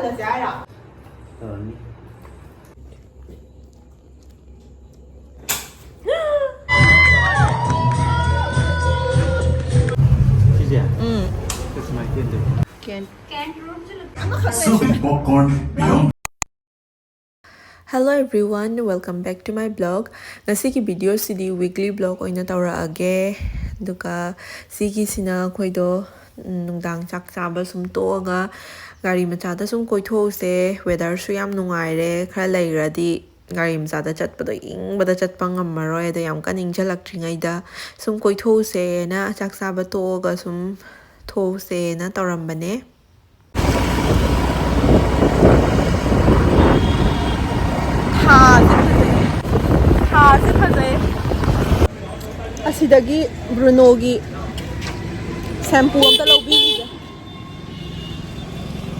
Hello everyone, welcome back to my blog. Ngasigi video sidi weekly blog oina tawraage. Duka sigi sina khoido nungdang chak chaba sum toga gari machada sum koitho se weather su yam nungaire khara lairadi gari machada chatpado ingbada chatpa ngammaroi da yam kaning jalakringaida sum koitho se na chak chaba toga sum tho se na tawrambane. थासे फजे असिदगी ब्रुनोगी shampoo अमता लौबीजे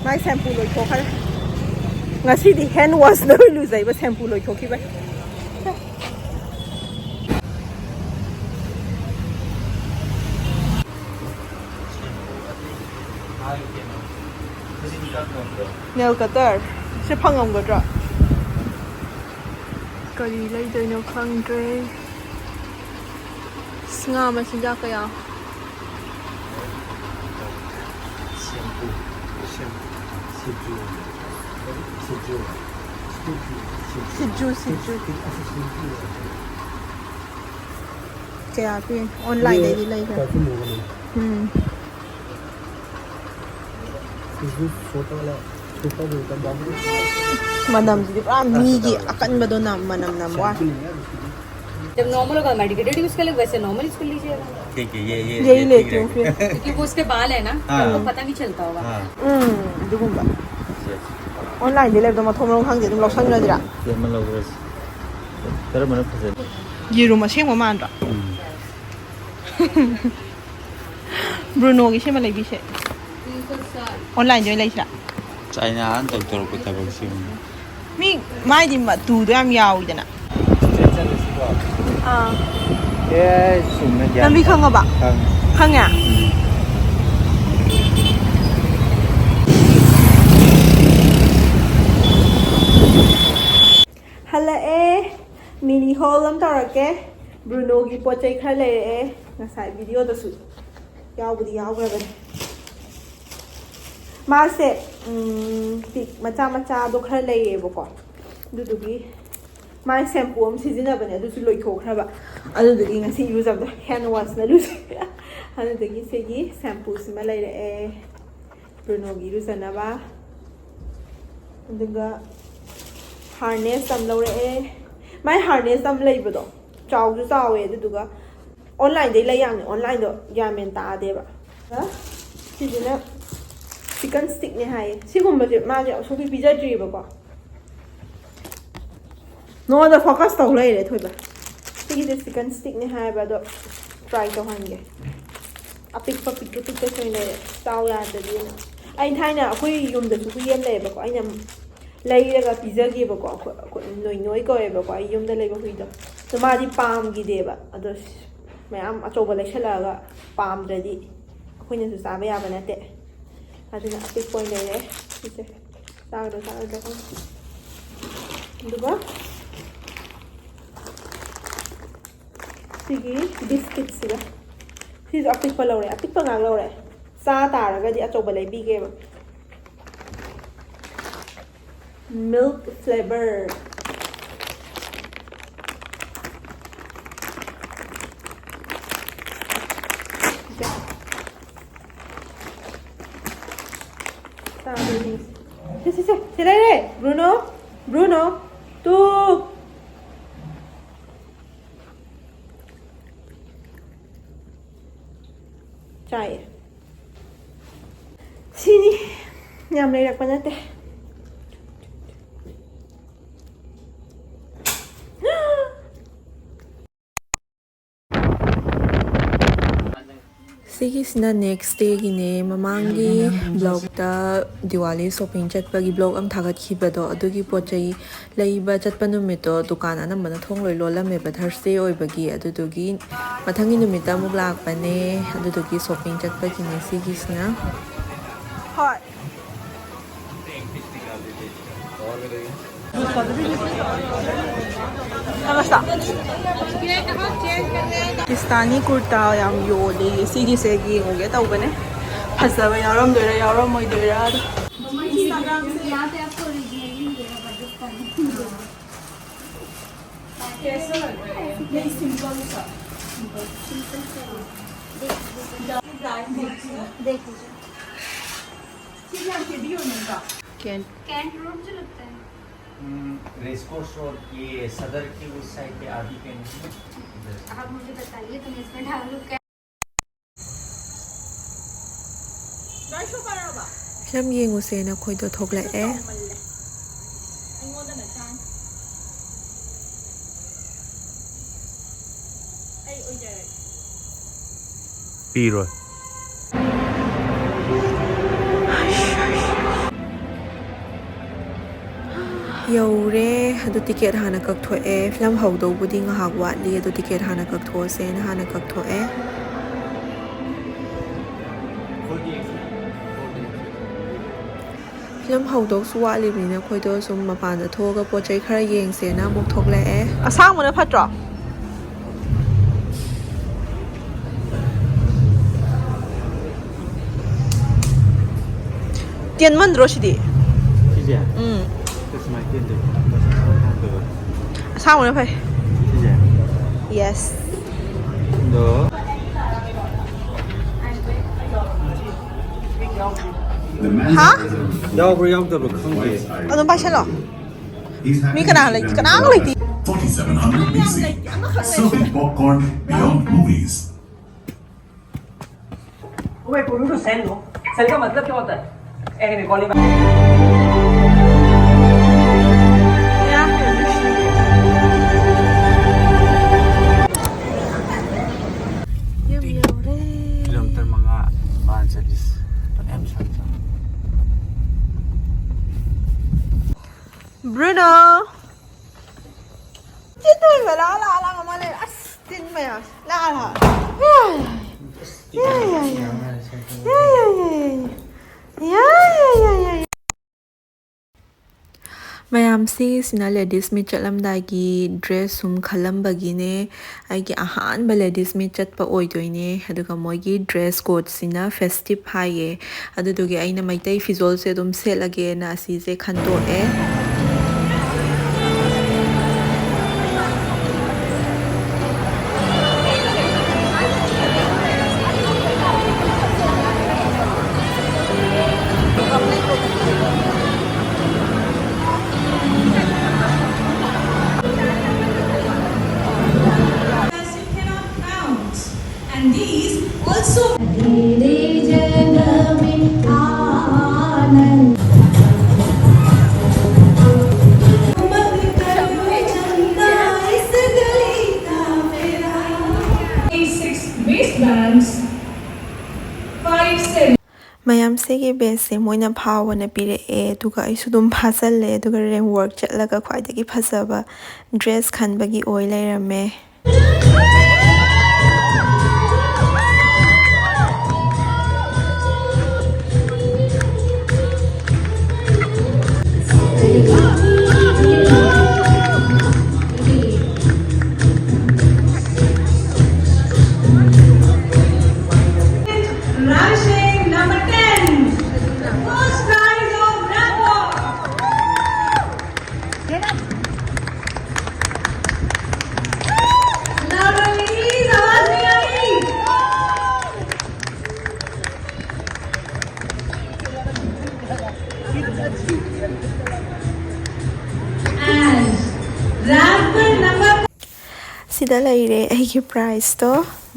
माय shampoo लोइथोखरे ngasiदी hand wash न लुजाइबा शैम्पू लोइथोखिबाय नेल कटर से फंगमगद्रा करी लैदोइनो खंद्रे सिंगा मसिंजा कया सिजु क्या पे ऑनलाइन दे दी लाइक Madam जी पूरा मीगी अकन बदो नाम मनम नाम वा जब नॉर्मल होगा मेडिकेटेड यूज कर ले वैसे नॉर्मल यूज कर लीजिएगा ठीक है यही लेती हूँ फिर क्योंकि वो उसके बाल है ना तो पता नहीं चलता होगा दुगुम्बा ऑनलाइन दे लेब दो मथोम रोंग खांगे तुम लौसन रदिरा ये मन लौरस तर मन फजे ये रूम असेंग मानरा ब्रुनो की सेमा लेबीसे ऑनलाइन जो लेइसा China an tor ko tabak sim mi mai di ma tu do yam yaw idana sum na ya Nami khang ba khang ya Hala mini haul lam tarake Bruno gi pochai khale ngasai video da su yaw budi yaw ga ba मासे पिक मचा मचा दो खर लेबको दुदुगी माय shampoo हम सिजिनाबने दुसु लोइथोखराबा अदुदुगी ngasi use of the hand wash na lose अदुदुगी सेगी शैम्पू सिमा लेरे Bruno gi रुसनाबा अदुगा harness tam lore माय harness tam लेबदो चावजु चावे अदुदुगा online dei lai yang online do yamen ta deba सिजिना चिकन स्टिक ने हाय सिगुम्बजे माजे सोफी पिज्जा ड्रीबको नो द फोकस तो लेरे थोइबा सिगिदे चिकन स्टिक ने हाय बादो ट्राई तो हांगे अपिक पपिक पिक तो सोइने चाव याददी आई थाइना अखोइ युमदसु हुयेम लेबको आइना लेइरगा पिज्जा गेबको नोइ नोइ कोएबको आई युमदा लेबो हुइदो तो मादी पाम गिदेबा अदो मयाम अचोबा लेछलागा पाम ददी अखोइना सु चाबा याबा नते aduna apik point lere ise sagdo duga sigi biscuit siga sis apik pa lore apik pa ngak lore sa taraga di achoba lei bi ge milk flavor Se dai Bruno Bruno tu chai sini nyam lerak panate Sigisna next day gine mamangi blog ta Diwali shopping chatpagi blog am thagat khibado adugi pochai leiba chatpa numito dukan anambana thongloi lolame ba Thursday oibagi adudugi mathangi numita muk lakpane adudugi shopping chatpagi ne sigisna hot ꯄꯥꯀꯤꯁꯇꯥꯅꯤ ꯀꯨꯔꯇꯥ ꯌꯥꯝ ꯌꯣꯜꯂꯤ ꯁꯤꯒꯤꯁꯦ ꯌꯦꯡꯉꯨꯒꯦ ꯇꯧꯕꯅꯦ ꯐꯖꯕ ꯌꯥꯎꯔꯝꯗꯣꯏꯔꯥ ꯌꯥꯎꯔꯝꯃꯣꯏꯗꯣꯏꯔꯥ race course road ये सदर की उस side पे आदि पे आप मुझे बताइए तो मैं इसमें डालूं क्या ꯐꯤꯂꯝ ꯌꯦꯡꯉꯨꯁꯦꯅ ꯑꯩꯈꯣꯏꯗꯣ ꯊꯣꯛꯂꯛꯑꯦ पीरोय ꯌꯧꯔꯦ ꯑꯗꯨ ꯇꯤꯀꯦꯠ ꯍꯥꯟꯅ ꯀꯛꯊꯣꯛꯑꯦ ꯐꯤꯂꯝ ꯍꯧꯗꯧꯕꯨꯗꯤ ꯉꯥꯏꯍꯥꯛ ꯋꯥꯠꯂꯤ ꯑꯗꯨ ꯇꯤꯀꯦꯠ ꯍꯥꯟꯅ ꯀꯛꯊꯣꯛꯑꯁꯦꯅ ꯍꯥꯟꯅ ꯀꯛꯊꯣꯛꯑꯦ ꯐꯤꯂꯝ ꯍꯧꯗꯧꯁꯨ ꯋꯥꯠꯂꯤꯕꯅꯤꯅ ꯑꯩꯈꯣꯏꯗꯣ ꯁꯨꯝ ꯃꯄꯥꯟꯗ ꯊꯣꯛꯑꯒ ꯄꯣꯠ ꯆꯩ ꯈꯔ ꯌꯦꯡꯁꯦꯅ ꯑꯃꯨꯛ ꯊꯣꯛꯂꯛꯑꯦ ꯑꯁꯥꯡꯕꯅ ꯐꯠꯇ꯭ꯔꯣ ꯇꯦꯟꯃꯟꯗ꯭ꯔꯣ ꯁꯤꯗꯤ ꯁꯤꯖꯦ ꯀꯁꯃꯥꯏ ꯇꯦꯟꯗꯦ ꯑꯁꯥꯡꯕꯅ ꯐꯩ ꯁꯤꯖꯦ ꯌꯦꯁ ꯗꯣ ꯍꯥ ꯌꯥꯎꯕ꯭ꯔꯥ ꯌꯥꯎꯗꯕ꯭ꯔꯥ ꯈꯪꯗꯦ ꯑꯗꯨꯝ ꯄꯥꯏꯁꯜꯂꯣ ꯃꯤ ꯀꯅꯥ ꯂꯩꯇꯦ ꯀꯅꯥꯒ ꯂꯩꯇꯦ 4700 BC. Serving popcorn beyond movies. तुम्हें टू टू सेल हो सेल का मतलब क्या होता है एक निकॉली किलोमीटर मंगा 540 M Bruno Chết tôi phải lá mà lên tin mày à la ꯃꯌꯥꯝ ꯁꯤꯒꯤꯁꯤꯅ ꯂꯦꯗꯤꯁ ꯃꯤꯠ ꯆꯠꯂꯝꯗꯥꯏꯒꯤ ꯗ꯭ꯔꯦꯁ ꯁꯨꯝ ꯈꯜꯂꯝꯕꯒꯤꯅꯦ ꯑꯩꯒꯤ ꯑꯍꯥꯟꯕ ꯂꯦꯗꯤꯁ ꯃꯤꯠ ꯆꯠꯄ ꯑꯣꯏꯗꯣꯏꯅꯦ ꯑꯗꯨꯒ ꯃꯣꯏꯒꯤ ꯗ꯭ꯔꯦꯁ ꯀꯣꯗꯁꯤꯅ ꯐꯦꯁꯇꯤꯞ ꯍꯥꯏꯌꯦ ꯑꯗꯨꯗꯨꯒꯤ ꯑꯩꯅ ꯃꯩꯇꯩ ꯐꯤꯖꯣꯜꯁꯦ ꯑꯗꯨꯝ ꯁꯦꯠꯂꯒꯦꯅ ꯑꯁꯤꯁꯦ ꯈꯟꯗꯣꯛꯑꯦ And these also waistbands 5 ꯃꯌꯥꯝꯁꯤꯒꯤ ꯕꯦꯁꯁꯦ ꯃꯣꯏꯅ ꯐꯥꯎꯕꯅ ꯄꯤꯔꯛꯑꯦ ꯑꯗꯨꯒ ꯑꯩꯁꯨ ꯑꯗꯨꯝ ꯐꯥꯖꯜꯂꯦ ꯑꯗꯨꯒ ꯔꯦꯝ ꯋꯥꯔꯛ ꯆꯠꯂꯒ ꯈ꯭ꯋꯥꯏꯗꯒꯤ ꯐꯖꯕ ꯗ꯭ꯔꯦꯁ ꯈꯟꯕꯒꯤ ꯑꯣꯏ ꯂꯩꯔꯝꯃꯦ Ranking number 10. First prize of Bravo. Louder please, आवाज नहीं आ रही. And rapper number ꯁꯤꯗ ꯂꯩꯔꯦ ꯑꯩꯒꯤ ꯄ꯭ꯔꯥꯏꯖꯇꯣ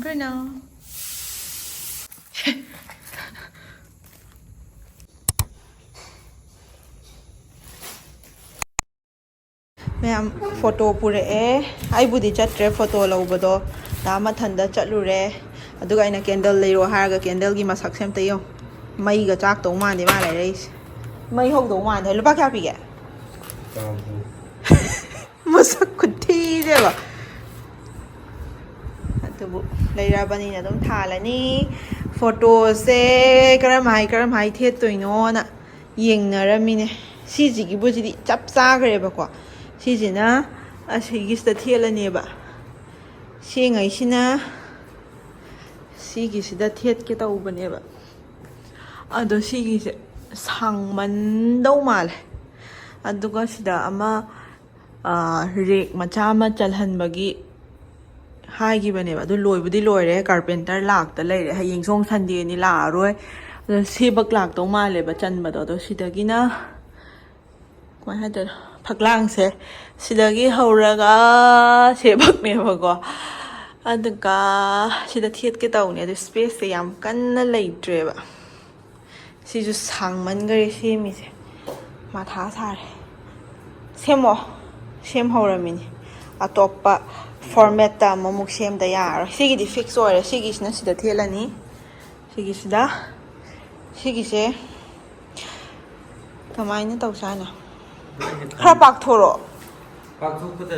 Bruno ꯃꯌꯥꯝ ꯐꯣꯇꯣ ꯄꯨꯔꯛꯑꯦ ꯑꯩꯕꯨꯗꯤ ꯆꯠꯇ꯭ꯔꯦ ꯐꯣꯇꯣ ꯂꯧꯕꯗꯣ ꯗꯥ ꯃꯊꯟꯗ ꯆꯠꯂꯨꯔꯦ ꯑꯗꯨꯒ ꯑꯩꯅ ꯀꯦꯟꯗꯜ ꯂꯩꯔꯣ ꯍꯥꯏꯔꯒ ꯀꯦꯟꯗꯜꯒꯤ ꯃꯁꯛꯁꯦ ꯑꯝꯇ ꯌꯦꯡꯉꯨ ꯃꯩꯒ ꯆꯥꯛꯇꯧ ꯃꯥꯟꯗꯦ ꯃꯥ ꯂꯩꯔꯛꯏꯁꯦ ꯃꯩ ꯍꯧꯗꯧ ꯃꯥꯟꯗꯦ ꯂꯨꯄꯥ ꯀꯌꯥ ꯄꯤꯒꯦ ꯃꯁꯛ ꯈꯨꯊꯤꯁꯦꯕ ꯑꯗꯨꯕꯨ ꯂꯩꯔꯕꯅꯤꯅ ꯑꯗꯨꯝ ꯊꯥꯜꯂꯅꯤ ꯐꯣꯇꯣꯁꯦ ꯀꯔꯝ ꯍꯥꯏ ꯊꯦꯠꯇꯣꯏꯅꯣꯅ ꯌꯦꯡꯅꯔꯝꯃꯤꯅꯦ ꯁꯤꯁꯤꯒꯤꯕꯨꯁꯤꯗꯤ ꯆꯞ ꯆꯥꯈ꯭ꯔꯦꯕꯀꯣ ꯁꯤꯁꯤꯅ ꯑꯁꯤꯒꯤꯁꯤꯗ ꯊꯦꯠꯂꯅꯦꯕ ꯁꯤꯉꯩꯁꯤꯅ ꯁꯤꯒꯤꯁꯤꯗ ꯊꯦꯠꯀꯦ ꯇꯧꯕꯅꯦꯕ ꯑꯗꯣ ꯁꯤꯒꯤꯁꯦ ꯁꯥꯡꯃꯟꯗꯧ ꯃꯥꯜꯂꯦ ꯑꯗꯨꯒ ꯁꯤꯗ ꯑꯃ ꯔꯦꯛ ꯃꯆꯥ ꯑꯃ ꯆꯜꯍꯟꯕꯒꯤ ꯍꯥꯏꯈꯤꯕꯅꯦꯕ ꯑꯗꯨ ꯂꯣꯏꯕꯨꯗꯤ ꯂꯣꯏꯔꯦ ꯀꯥꯔꯄꯦꯟꯇꯔ ꯂꯥꯛꯇ ꯂꯩꯔꯦ ꯍꯌꯦꯡ ꯁꯣꯝ ꯁꯟꯗꯦꯅꯤ ꯂꯥꯛꯑꯔꯣꯏ ꯑꯗꯣ ꯁꯦꯕꯛ ꯂꯥꯛꯇꯧ ꯃꯥꯜꯂꯦꯕ ꯆꯟꯕꯗꯣ ꯑꯗꯣ ꯁꯤꯗꯒꯤꯅ ꯀꯃꯥꯏꯅ ꯍꯥꯏꯗꯣꯏꯅꯣ ꯐꯛꯂꯥꯡꯁꯦ ꯁꯤꯗꯒꯤ ꯍꯧꯔꯒ ꯁꯦꯕꯛꯅꯦꯕꯀꯣ ꯑꯗꯨꯒ ꯁꯤꯗ ꯊꯦꯠꯀꯦ ꯇꯧꯅꯦ ꯑꯗꯨ ꯁ꯭ꯄꯦꯁꯁꯦ ꯌꯥꯝ ꯀꯟꯅ ꯂꯩꯇ꯭ꯔꯦꯕ ꯁꯤꯁꯨ ꯁꯥꯡꯃꯟꯈꯔꯦ ꯁꯦꯝꯃꯤꯁꯦ ꯃꯊꯥ ꯁꯥꯔꯦ ꯁꯦꯝꯍꯧꯔꯝꯃꯤꯅꯤ ꯑꯇꯣꯞꯄ ꯐꯣꯔꯃꯦꯠꯇ ꯑꯃꯃꯨꯛ ꯁꯦꯝꯗ ꯌꯥꯔꯔꯣꯏ ꯁꯤꯒꯤꯗꯤ ꯐꯤꯛꯁ ꯑꯣꯏꯔꯦ ꯁꯤꯒꯤꯁꯤꯅ ꯁꯤꯗ ꯊꯦꯠꯂꯅꯤ ꯁꯤꯒꯤꯁꯤꯗ ꯁꯤꯒꯤꯁꯦ ꯀꯃꯥꯏꯅ ꯇꯧꯁꯦ ꯍꯥꯏꯅꯣ ꯈꯔ ꯄꯥꯛꯊꯣꯔꯛꯑꯣ ꯄꯥꯛꯊꯣꯛꯄꯗ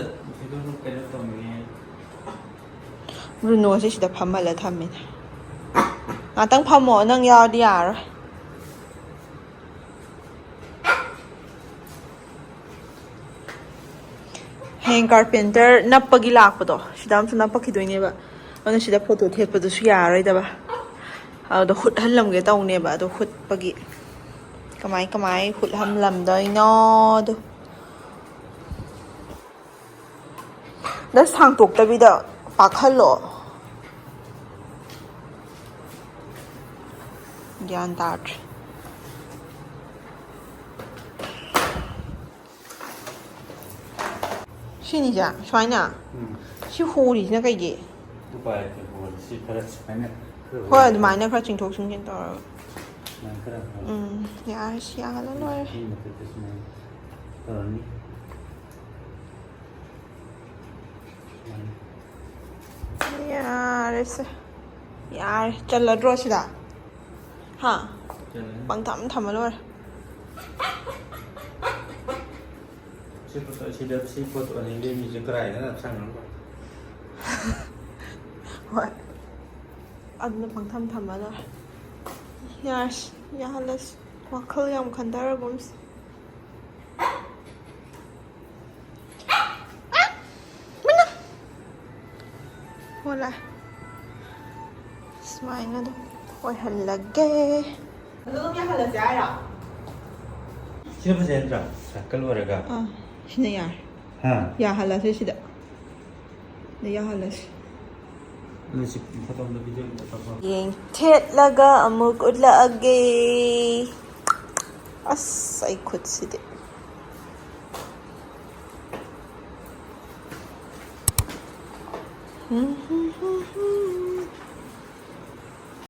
ꯀꯩꯅꯣ ꯇꯧꯅꯤꯡꯉꯦ ꯕ꯭ꯔꯨꯅꯣꯁꯦ ꯁꯤꯗ ꯐꯝꯍꯜꯂ ꯊꯝꯃꯤꯅꯦ ꯉꯥꯛꯇꯪ ꯐꯝꯃꯣ ꯅꯪ ꯌꯥꯎꯔꯗꯤ ꯌꯥꯔꯔꯣꯏ ꯍꯌꯦꯡ ꯀꯥꯔꯄꯦꯟꯇꯔ ꯅꯞꯄꯒꯤ ꯂꯥꯛꯄꯗꯣ ꯁꯤꯗ ꯑꯃꯁꯨ ꯅꯞꯄꯛꯈꯤꯗꯣꯏꯅꯦꯕ ꯑꯗꯨꯅ ꯁꯤꯗ ꯐꯣꯇꯣ ꯊꯦꯠꯄꯗꯨꯁꯨ ꯌꯥꯔꯔꯣꯏꯗꯕ ꯑꯗꯨꯗꯣ ꯍꯨꯠꯍꯜꯂꯝꯒꯦ ꯇꯧꯅꯦꯕ ꯑꯗꯣ ꯍꯨꯠꯄꯒꯤ ꯀꯃꯥꯏ ꯍꯨꯠꯍꯜꯂꯝꯗꯣꯏꯅꯣꯗꯣ ꯁꯥꯡꯇꯣꯛꯇꯕꯤꯗ ꯄꯥꯛꯍꯜꯂꯣ ꯒ꯭ꯌꯥꯟ ꯇꯥꯗ꯭ꯔꯦ ꯁꯤꯅꯤꯁꯦ ꯁꯨꯃꯥꯏꯅ ꯁꯤ ꯍꯣꯔꯤꯁꯤꯅ ꯀꯩꯒꯤ ꯎꯄꯥꯏ ꯁꯤ ꯈꯔ ꯁꯨꯃꯥꯏꯅ ꯍꯣꯏ ꯑꯗꯨꯃꯥꯏꯅ ꯈꯔ ꯆꯤꯡꯊꯣꯛ ꯆꯤꯡꯁꯤꯟ ꯇꯧꯔꯒ ꯈꯔ ꯌꯥꯔꯦ ꯁꯤ ꯌꯥꯍꯜꯂ ꯂꯣꯏꯔꯦ ꯁꯤ ꯃꯊꯛꯇ ꯁꯨꯃꯥꯏꯅ ꯇꯧꯔꯅꯤ ꯌꯥꯔꯦꯁꯦ ꯌꯥꯔꯦ ꯆꯜꯂꯗ꯭ꯔꯣ ꯁꯤꯗ ꯍꯥ ꯊꯝꯃ ꯂꯣꯏꯔꯦ ꯁꯤ ꯄꯣꯠ ꯑꯅꯤ ꯂꯦꯝꯃꯤꯁꯦ ꯀꯗꯥꯏꯗꯅ ꯆꯪꯉꯕ ꯍꯣꯏ ꯑꯗꯨꯅ ꯊꯝꯃ ꯂꯣꯏꯔꯦ ꯌꯥꯔꯁꯤ ꯌꯥꯍꯜꯂꯁꯤ ꯋꯥꯈꯜ ꯌꯥꯝ ꯈꯟꯊꯔꯒꯨꯝꯁꯤ ꯍꯣꯏ ꯁꯨꯃꯥꯏꯅ ꯑꯗꯨꯝ ꯑꯣꯏꯍꯜꯂꯒꯦ ꯑꯗꯨꯝ ꯌꯥꯍꯜꯂꯁꯦ ꯍꯥꯏꯔꯣ ꯁꯤꯅ ꯐꯖꯩ ꯅꯠꯇ꯭ꯔꯥ ꯁꯥꯔꯀꯜ ꯑꯣꯏꯔꯒ ꯁꯤꯅ ꯌꯥꯔꯦ ꯌꯥꯍꯜꯂꯁꯦ ꯁꯤꯗ ꯌꯥꯍꯜꯂꯁꯤ ꯌꯦꯡ ꯊꯦꯠꯂꯒ ꯑꯃꯨꯛ ꯎꯠꯂꯛꯑꯒꯦ ꯑꯁ ꯑꯩ ꯈꯨꯠꯁꯤꯗꯤ